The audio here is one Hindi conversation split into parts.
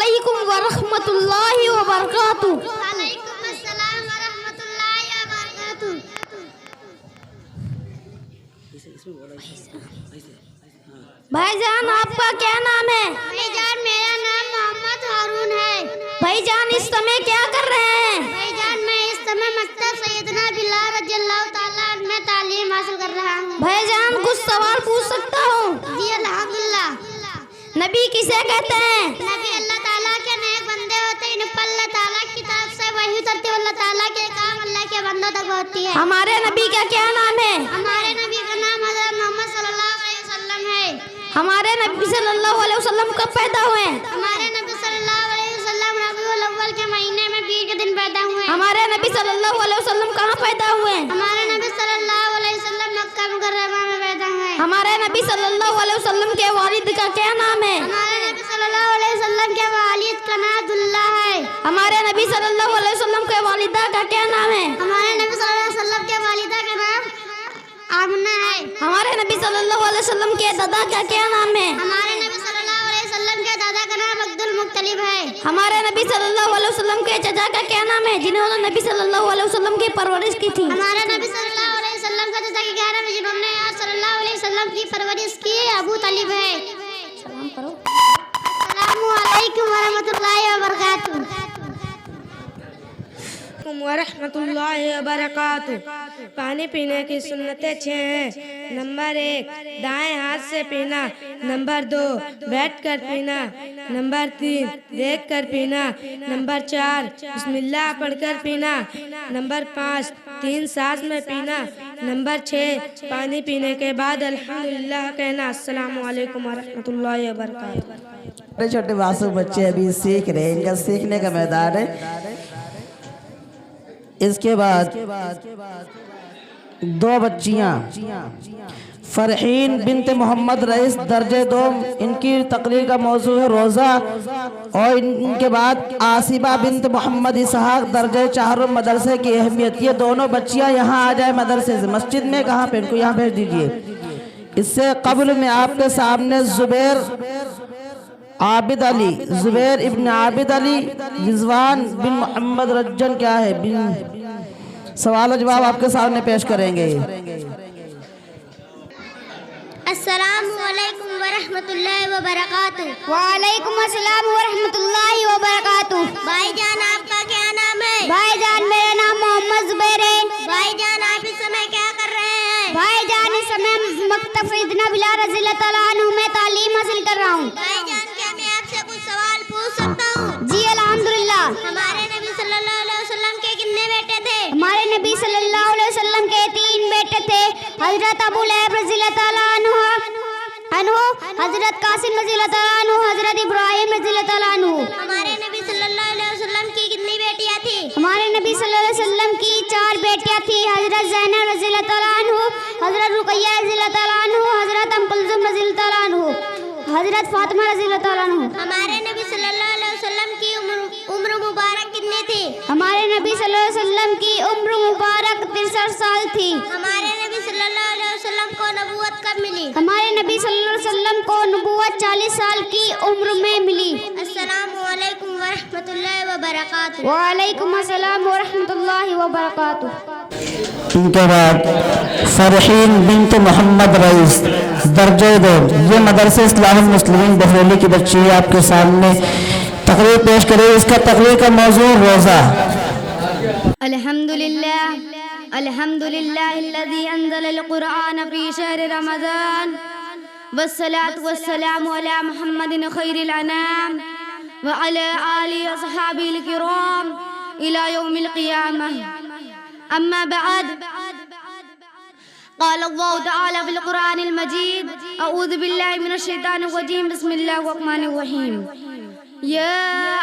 अलैकुम व रहमतुल्लाहि व बरकातुहू। वालेकुम अस्सलाम व रहमतुल्लाहि व बरकातुहू। भाईजान आपका क्या नाम है? भाईजान मेरा नाम मोहम्मद हारून है। भाईजान इस समय क्या कर रहे हैं? भाईजान मैं इस समय मकतब सैयदना बिलाल रज़ियल्लाहु ताला अन्हु में तालीम हासिल कर रहा हूँ। भाईजान कुछ सवाल पूछ सकता हूँ? जी अल्हम्दुलिल्लाह। नबी किसे कहते हैं? नबी अल्लाह ताला के नेक बंदे होते हैं, इन पर अल्लाह ताला की तरफ से वही उतरती है, अल्लाह ताला के काम अल्लाह के बंदों तक होती है। हमारे नबी का क्या नाम है? हमारे नबी का नाम हज़रत मोहम्मद सल्लल्लाहु अलैहि वसल्लम है। हमारे नबी सल्लल्लाहु अलैहि वसल्लम कब पैदा हुए? हमारे नबी सल्लल्लाहु अलैहि वसल्लम रबीउल अव्वल के महीने में 20 के दिन पैदा हुए। हमारे नबी सल्लल्लाहु अलैहि वसल्लम कहाँ पैदा हुए? हमारे नबी सल्लल्लाहु अलैहि वसल्लम मक्का मुकर्रमा में पैदा हुए। हमारे नबी सल्लल्लाहु अलैहि वसल्लम के वालिद का क्या नाम है? हमारे नबी सल्लल्लाहु अलैहि वसल्लम के वालिद का नाम अब्दुल्लाह है। हमारे नबी सल्लल्लाहु अलैहि वसल्लम के वालिदा का क्या नाम है? हमारे नबी सल्लल्लाहु अलैहि वसल्लम के वालिदा का नाम आमना है। हमारे नबी सल्लल्लाहु अलैहि वसल्लम के दादा का क्या नाम है? हमारे नबी सल्लल्लाहु अलैहि वसल्लम के दादा का नाम अब्दुल मुत्तलिब है। हमारे नबी सल्लल्लाहु अलैहि वसल्लम के चाचा का क्या नाम है जिन्होंने नबी सल्लल्लाहु अलैहि वसल्लम की परवरिश की थी? हमारे नबी सल्लल्लाहु अलैहि वसल्लम का चाचा के 11 में जिन्होंने सल्लल्लाहु अलैहि वसल्लम की परवरिश की अबू तालिब है। सलाम करो। अस्सलामु अलैकुम व रहमतुल्लाहि व बरकातुहू। वरहमतुल्लाहि वबरकातुहू। पानी पीने की सुन्नतें 6 हैं। नंबर 1 दाएं हाथ से पीना। नंबर 2 बैठकर पीना। नंबर 3 देखकर पीना। नंबर 4 बिस्मिल्लाह पढ़कर पीना। नंबर 5 3 सांस में पीना। नंबर 6 पानी पीने के बाद अल्हम्दुलिल्लाह कहना। अस्सलामु अलैकुम वरहमतुल्लाहि वबरकातुहू। छोटे छोटे मासूम बच्चे अभी सीख रहे हैं, इनका सीखने का मैदान है। इसके बाद 2 बच्चियां फरहीन बिनत मोहम्मद रईस दर्जे 2, इनकी तकरीर का मौजू है रोज़ा। और इनके बाद आसिबा बिनत मोहम्मद इसहाक दर्जे 4 मदरसे की अहमियत। ये दोनों बच्चियां यहाँ आ जाए मदरसे से। मस्जिद में कहाँ पे? इनको यहाँ भेज दीजिए। इससे कबल में आपके सामने जुबैर इब्न आबिद अली रिजवान बिन मोहम्मद रज्जन क्या है बिन सवाल जवाब आपके सामने पेश करेंगे। अस्सलामु अलैकुम व रहमतुल्लाहि व बरकातुहू। वालेकुम अस्सलाम व रहमतुल्लाहि व बरकातुहू। भाईजान आपका क्या नाम है? भाईजान मेरा नाम मोहम्मद जुबैर है। भाईजान आप इस समय क्या कर रहे हैं? भाईजान इस समय मकतब सैयदना बिलाल रज़ियल्लाहु ताला अन्हु में तालीम हासिल कर रहा हूँ। भाईजान क्या मैं आपसे कुछ सवाल पूछ सकता हूँ? जी अल्हम्दुलिल्लाह। हमारे नबी सल्लल्लाहु अलैहि वसल्लम के कितने बेटे थे? हमारे नबी सल्लल्लाहु अलैहि वसल्लम के 3 बेटे थे। हजरत अबू लहब रज़ियल्लाहु ताला अन्हु, हजरत कासिम रज़ियल्लाहु ताला अन्हु, हजरत इब्राहिम रज़ियल्लाहु ताला अन्हु। हमारे नबी सल्लल्लाहु अलैहि वसल्लम की कितनी बेटियां थी? हमारे नबी सल्लल्लाहु अलैहि वसल्लम की 4 बेटियां थी। हजरत ज़ैनब रज़ियल्लाहु ताला अन्हु, हजरत रुकैया रज़ियल्लाहु ताला अन्हु, हजरत उम्म कुलसूम रज़ियल्लाहु ताला अन्हु, हजरत फातिमा रज़ियल्लाहु ताला अन्हु। हमारे नबी सल्लल्लाहु अलैहि वसल्लम की उम्र मुबारक कितनी थी? हमारे नबी सल्लल्लाहु अलैहि वसल्लम की उम्र मुबारक 63 साल थी। हमारे नबी सल्लल्लाहु अलैहि वसल्लम को नबूवत कब मिली? हमारे नबी सल्लल्लाहु अलैहि वसल्लम को नबूवत 40 साल की उम्र में मिली। अस्सलामु अलैकुम व रहमतुल्लाहि व बरकातुहू। वालेकुम अस्सलाम व रहमतुल्लाहि व बरकातुहू। इनके बाद फरहीन बिनत मोहम्मद रईस दर्जे 2, ये मदरसे इस्लाहुल मुस्लिमीन बहरौली की बच्ची है। आपके सामने तकरीर पेश करे। इसका तकरीर का मौजू रोज़ा। अल्हम्दुलिल्लाह अल्हम्दुलिल्लाहिल्लज़ी अंज़लल कुरआन फ़ी शहरि रमज़ान वस्सलातु वस्सलामु अला मुहम्मदिन खैरिल अनाम व अला आलिहि व अस्हाबिहिल किराम इला यौमिल क़ियामह। अम्मा बअद क़ाल अल्लाहु तआला फ़िल क़ुरआनिल मजीद अऊज़ु बिल्लाहि मिनश शैतानिर रजीम बिस्मिल्लाहिर रहमानिर रहीम या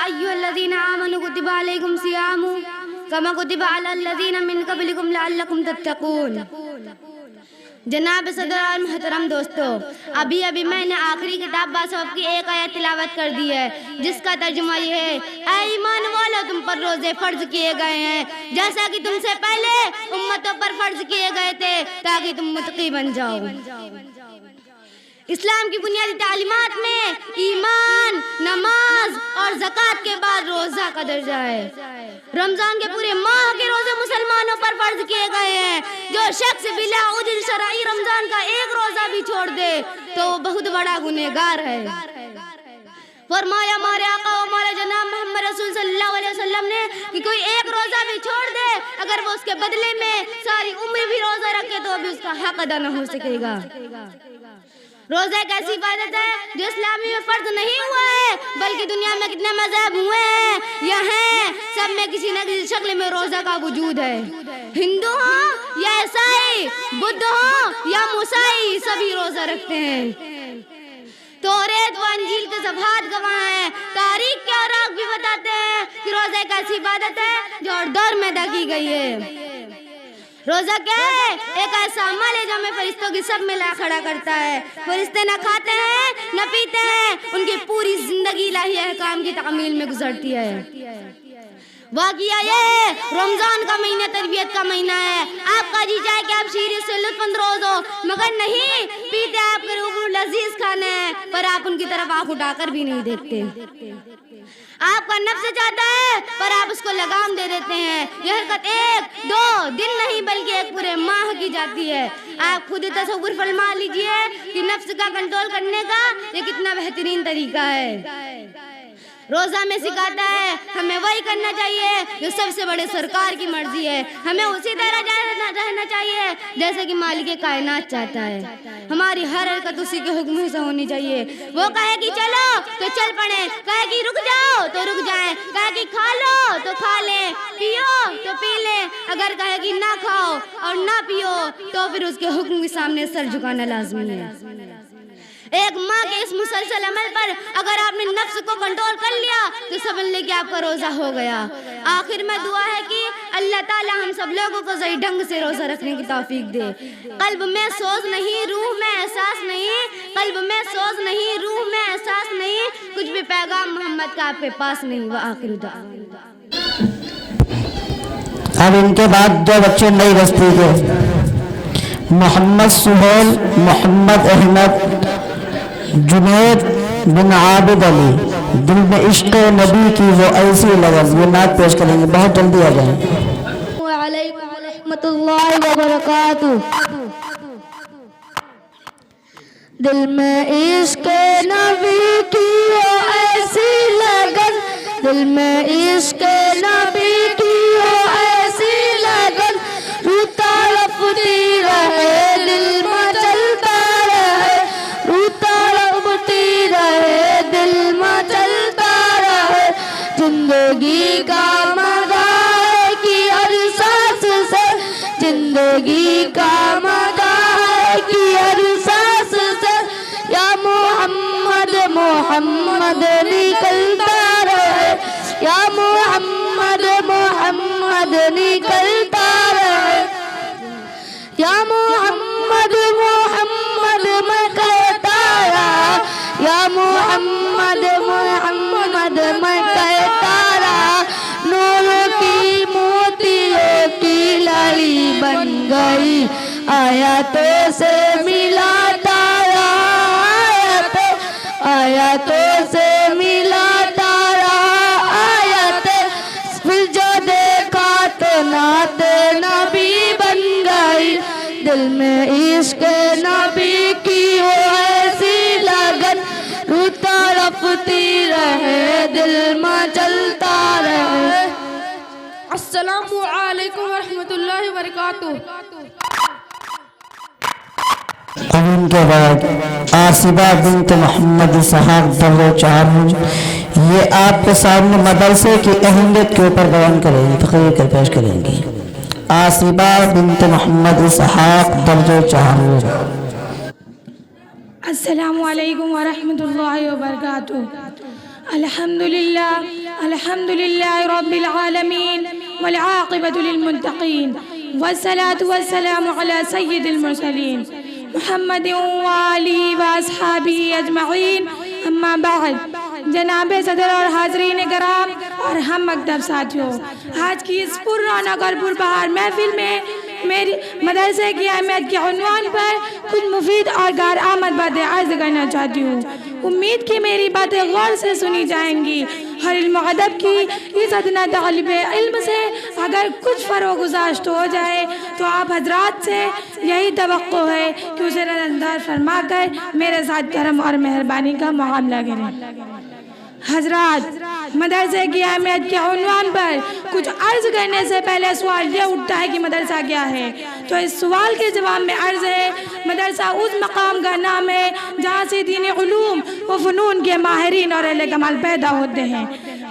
अय्युहल्लज़ीना आमनू कुतिबा अलैकुम सियामु कमा कुतिबा अलल लज़ीना मिन क़ब्लिकुम लअल्लकुम तत्तक़ून। जनाब सदर और मोहतरम दोस्तों, अभी मैंने आखिरी किताब बासौफ की एक आयत तिलावत कर दी है जिसका तर्जुमा ये है, ऐ ईमान वालों तुम पर रोजे फर्ज किए गए हैं जैसा कि तुमसे पहले उम्मतों पर फर्ज किए गए थे ताकि तुम मुत्तकी बन जाओ। इस्लाम की बुनियादी तालीमात में ईमान, नमाज और ज़कात के बाद रोज़ा का दर्जा है। रमज़ान के पूरे माह के रोज़े मुसलमानों पर फर्ज किए गए हैं। जो शख्स बिला उज़्र शरई रमज़ान का एक रोज़ा भी छोड़ दे तो वो बहुत बड़ा गुनहगार है। फरमाया हमारे आका और हमारे जनाब मोहम्मद रसूल सल्लल्लाहु अलैहि वसल्लम ने कि कोई एक रोज़ा भी छोड़ दे, अगर वो उसके बदले में सारी उम्र भी रोज़ा रखे तो भी उसका हक अदा न हो सकेगा। रोज़ा एक ऐसी इबादत है जो इस्लामी में फर्ज नहीं हुआ है, बल्कि दुनिया में कितने मज़हब हुए हैं या हैं, सब में किसी न किसी शक्ल में रोज़ा का वजूद है। हिंदू हो या ईसाई, बुद्ध हो या मूसाई, सभी रोज़ा रखते हैं। तौरात व इंजील के सफ़हात गवाह हैं। तारीख के औराक भी बताते हैं कि रोज़ा एक ऐसी इबादत है जो हर दौर में अदा की गई है। रोज़ा क्या है? एक ऐसा अमल है जो हमें फरिश्तों की सब मिला खड़ा करता है। फरिश्ते न खाते हैं न पीते हैं, उनकी पूरी जिंदगी इलाही अहकाम की तामील में गुजरती है। वाक़िया ये है, रमज़ान का महीना तरबियत का महीना है। आपका जी चाहे कि आप शीर से लुत्फ़अंदोज़ हो, मगर नहीं पीते आपके रूबरू लजीज खाने हैं, पर आप उनकी तरफ आँख उठाकर भी नहीं देखते। आपका नफ्स चाहता है पर आप उसको लगाम दे देते हैं। यह हरकत 1-2 दिन नहीं बल्कि एक पूरे माह की जाती है। आप खुद तसव्वुर फरमा लीजिए कि नफ्स का कंट्रोल करने का ये कितना बेहतरीन तरीका है। रोज़ा में सिखाता है हमें वही करना चाहिए जो सबसे बड़े सरकार की मर्जी है। हमें उसी तरह रहना चाहिए जैसे कि मालिक कायनात चाहता है। हमारी हर हरकत उसी के हुक्म से होनी चाहिए। वो कहे कि चलो तो चल पड़े, कहे कि रुक जाओ तो रुक जाएं, कहे कि खा लो तो खा लें, पियो तो पी लें। अगर कहे कि ना खाओ और ना पियो तो फिर उसके हुक्म के सामने सर झुकाना लाजमी है। एक माँ के इस मुसलसल अमल पर अगर आपने नफ्स को कंट्रोल कर लिया तो समझ ले कि आपका रोज़ा हो गया। आखिर में दुआ है कि अल्लाह ताला हम सब लोगों को सही ढंग से रोज़ा रखने की तौफीक दे। कल्ब में सोच नहीं, रूह में एहसास नहीं, कल्ब में सोच नहीं, रूह में एहसास नहीं, कुछ भी पैगाम मोहम्मद का आपके पास नहीं। वह आखिर अब इनके बाद 2 बच्चे नई बस्ती के, मोहम्मद सुहेल, मोहम्मद अहमद, जुनैद बिन आबिद अली, दिल में इश्क़ नबी की वो ऐसी लगन, ये नात पेश करेंगे। बहुत जल्दी आ जाएं। वालेकुम रहमतुल्लाहि व बरकातुहू। दिल में इश्क़ नबी की वो ऐसी लगन, दिल में इश्क़ नबी की वो ऐसी लगन, रूह तड़पती रहे दिल में चलता रहे, रूह तड़पती रहे दिल में चलता रहे। जिंदगी का मज़ा है कि हर सांस से, जिंदगी का मज़ा है कि हर सांस से, या मोहम्मद मोहम्मद निकलता रहे, या मोहम्मद मोहम्मद निकलता रहे, या मोहम्मद मोहम्मद मैं कहता रहा, या मोहम्मद मोहम्मद मैं कहता रहा। नूर की मोतियों की लाली बन गई, आयतों से मिलाता रहा, आयतों से मिलाता रहा, आयतें फिर जो देखा तो नाते नबी बन गई। दिल में इश्क़ नबी की वो ऐसी लगन, रूह तड़पती रहे दिल में चलता रहे। अस्सलामु अलैकुम वरहमतुल्लाहि वबरकातुहू। अब इनके बाद आसिबा बिन्त मोहम्मद इसहाक दर्जे 4, ये आपके सामने मदरसे की अहमियत के ऊपर बयान करेंगी, तकरीर कर पेश करेंगी। आसिबा बिन्त मोहम्मद इसहाक दर्जे 4। अस्सलामु अलैकुम वरहमतुल्लाहि वबरकातुहू। अल्हम्दुलिल्लाह अल्हम्दुलिल्लाहि रब्बिल आलमीन वल आक़िबतु लिल मुत्तक़ीन वस्सलातु वस्सलामु अला सय्यिदिल मुरसलीन मुहम्मदिन व आलिहि व अस्हाबिहि अजमईन। अम्मा बाद, जनाब सदर और हाज़रीन कराम और हम मकतब साथियों, आज की इस पुररौनक और पुरबहार महफिल में मेरी मदरसे की अहमियत के उन्वान पर कुछ मुफीद और कार आमद बातें अर्ज करना चाहती हूँ। उम्मीद की मेरी बातें गौर से सुनी जाएंगी। हर इल्म अदब की इस अदना तालिब इल्म से अगर कुछ फरोगुज़ाश्त हो जाए तो आप हजरात से यही तवक्को है कि उसे नज़रअंदाज फरमा कर मेरे साथ करम और मेहरबानी का मुआमला करें। हजरात, मदरसे की अहमियत के उन्वान पर कुछ अर्ज करने से पहले सवाल ये उठता है कि मदरसा क्या है। तो इस सवाल के जवाब में अर्ज है, मदरसा उस मकाम का नाम है जहाँ से दीनी उलूम व फ़नून के माहिरीन और अहले कमाल पैदा होते हैं।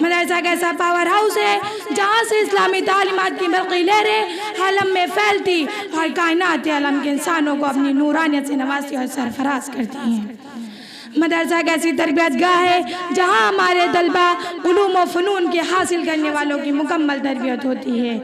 मदरसा का ऐसा पावर हाउस है जहाँ से इस्लामी तालीमात की बरक़ी लहरें आलम में फैलती और कायनात आलम के इंसानों को अपनी नूरानियत से नवाजती और सरफराज करती हैं। मदरसा एक ऐसी तरबियत गाह है जहाँ हमारे तलबा उलूम व फ़नून के हासिल करने वालों की मुकम्मल तरबियत होती है।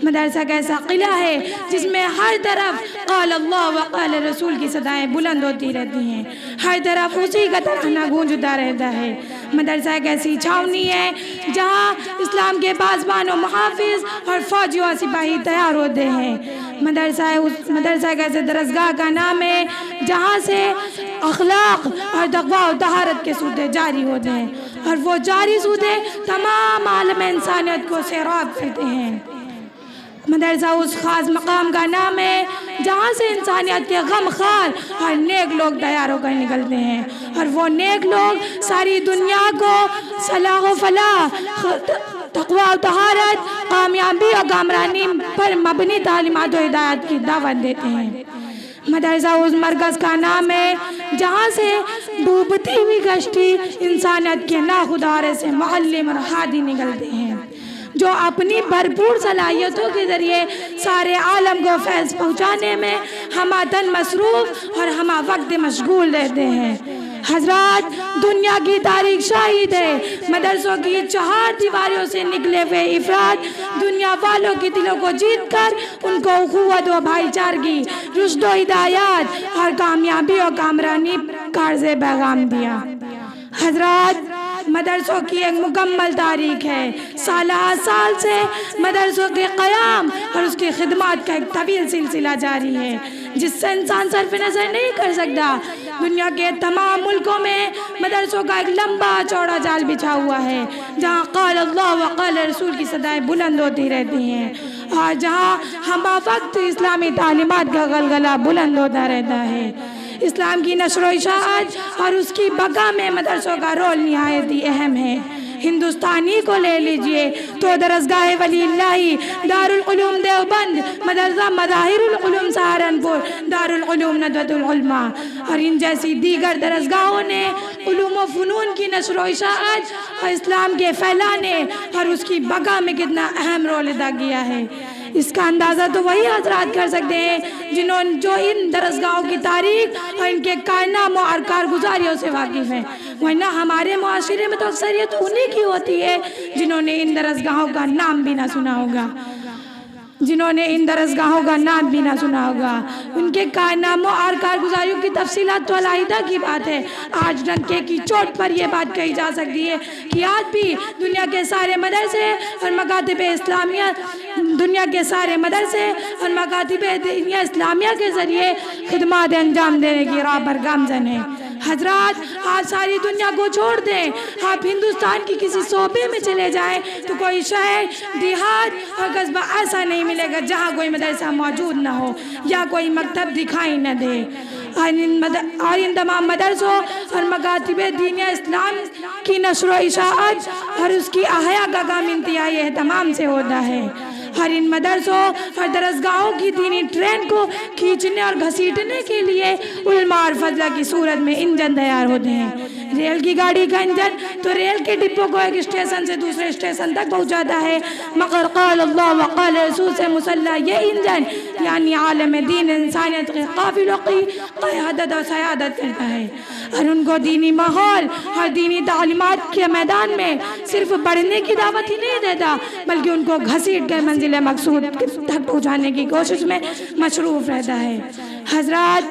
मदरसा का ऐसा किला है जिसमें हर तरफ क़ाल अल्लाह व क़ाल रसूल की सदाएं बुलंद होती रहती हैं, हर तरफ उसी का तराना गूंजता रहता है। मदरसा एक ऐसी छावनी है जहाँ इस्लाम के पासबान व मुहाफिज और फ़ौजी व सिपाही तैयार होते हैं। मदरसा एक ऐसे दरसगाह का नाम है जहाँ से अखलाक और तक़वा और तहारत के सूदे जारी होते हैं और वो जारी सूदे तमाम आलम इंसानियत को सैराब करते हैं। मदरसा उस ख़ास मकाम का नाम है जहाँ से इंसानियत के गमखार और नेक लोग तैयार होकर निकलते हैं और वो नेक लोग सारी दुनिया को सलाह व फलाह, तक़वा और तहारत, कामयाबी और कामरानी पर मबनी तालीमात और हिदायत की दावत देते हैं। मदरसा उस मरकज़ का नाम है जहाँ से डूबती हुई कश्ती इंसानियत के नाखुदारे से मुअल्लिम और हादी निकलते हैं जो अपनी भरपूर सलाहियतों के ज़रिए सारे आलम को फैज़ पहुँचाने में हमातन मसरूफ़ और हमा वक्त मशगूल रहते हैं। हजरात, दुनिया की तारीख शाहिद है मदरसों की 4 दीवारों से निकले हुए इफराद दुनिया वालों के दिलों को जीत कर उनको उखुवत व भाईचारगी, रुश्द व हिदायत और कामयाबी और कामरानी का अर्ज़ पैगाम दिया। हजरात, मदरसों की एक मुकम्मल तारीख है। साल से मदरसों के क़याम और उसकी खिदमत का एक तवील सिलसिला जारी है जिससे इंसान सरफ नज़र नहीं कर सकता। दुनिया के तमाम मुल्कों में मदरसों का एक लंबा चौड़ा जाल बिछा हुआ है जहाँ क़ाल अल्लाह व क़ाल रसूल की सदाएं बुलंद होती रहती हैं और जहाँ हमा वक्त इस्लामी तालीमात का गलगला बुलंद होता रहता है। इस्लाम की नशर व इशाअत और उसकी बका में मदरसों का रोल निहायत ही अहम है। हिंदुस्तानी को ले लीजिए तो दरसगाह वलील्लाही, दारुल उलूम देवबंद, मदरसा मज़ाहिरुल उलूम सहारनपुर, दारुल उलूम नदवतुल उलमा और इन जैसी दीगर दरसगाहों ने उलूम व फ़नून की नशर व इशाअत और इस्लाम के फैलाने और उसकी बका में कितना अहम रोल अदा किया है। इसका अंदाज़ा तो वही हजरात कर सकते हैं जो इन दरसगाहों की तारीख और इनके कारनामों और कारगुजारियों से वाकिफ़ हैं। वरना हमारे मुआशरे में तो अक्सरियत उन्हीं की होती है जिन्होंने इन दरसगाहों का नाम भी ना सुना होगा, उनके कारनामों और कारगुजारियों की तफसीलात तो अलहदा की बात है। आज डंके की चोट पर यह बात कही जा सकती है कि आज भी दुनिया के सारे मदरसे और मकातिब इस्लामिया के ज़रिए खिदमत अंजाम देने की राह पर गामज़न है। हजरात, आप सारी दुनिया को छोड़ दें, आप हिंदुस्तान की किसी सूबे में चले जाएं तो कोई शहर, देहात और कस्बा ऐसा नहीं मिलेगा जहाँ कोई मदरसा मौजूद ना हो या कोई मकतब दिखाई न दे। और इन तमाम मदरसों और मकातिब दीन इस्लाम की नशर व इशाअत और उसकी अहया का काम इंतहाई एहतमाम से होता है। और इन मदरसों और दरसगाहों की दीनी ट्रेन को खींचने और घसीटने के लिए उलमा और फजला की सूरत में इंजन तैयार होते हैं। रेल की गाड़ी का इंजन तो रेल के डिब्बों को एक स्टेशन से दूसरे स्टेशन तक पहुंचाता है, मगर क़ाल अल्लाह व क़ाल रसूल से मुसल्ला ये इंजन यानी आलम दीन इंसानियत के काफिलों की क़यादत और सयादत करता है और उनको दीनी माहौल और दीनी तालीमात के मैदान में सिर्फ बढ़ने की दावत ही नहीं देता बल्कि उनको घसीट कर मंजिल मकसूद तक पहुँचाने की कोशिश में मशरूफ़ रहता है। हजरात,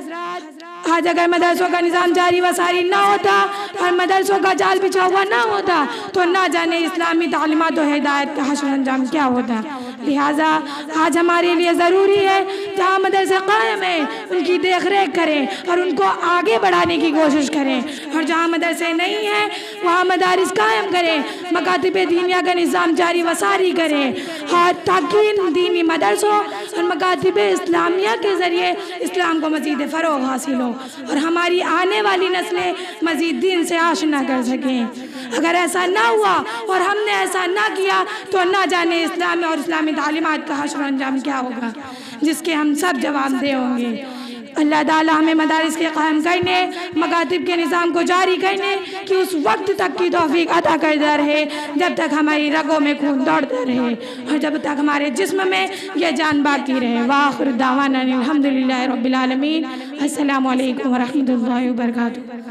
आज अगर मदरसों का निज़ाम जारी व सारी ना होता और मदरसों का जाल बिछा हुआ ना होता तो ना जाने इस्लामी तालीमात और हिदायत का हश्र अंजाम क्या होता। लिहाजा आज हमारे लिए ज़रूरी है जहाँ मदरसे कायम है उनकी देख रेख करें और उनको आगे बढ़ाने की कोशिश करें, और जहाँ मदरसे नहीं हैं वहाँ मदारिस कायम करें, मकातिब दीनिया का निज़ाम जारी वसारी करें, और ताकि इन दीनी मदरसों और मकातिब इस्लामिया के ज़रिए इस्लाम को मज़ीद फ़रोग़ हासिल हो और हमारी आने वाली नस्लें मज़ीद दीन से आशना कर सकें। अगर ऐसा ना हुआ और हमने ऐसा ना किया तो ना जाने इस्लाम और इस्लामी तालीमात का हश्र अंजाम क्या होगा, जिसके हम सब जवाबदेह होंगे। अल्लाह ताला हमें मदारिस के कायम करने, मकातिब के निज़ाम को जारी करने कि उस वक्त तक की तौफीक अता करता रहे जब तक हमारी रगों में खून दौड़ता रहे और जब तक हमारे जिस्म में यह जान बाकी रहे। वाखिर दावाना अल्हम्दुलिल्लाहि रब्बिल आलमीन। अस्सलामु अलैकुम व रहमतुल्लाहि व बरकातुहू।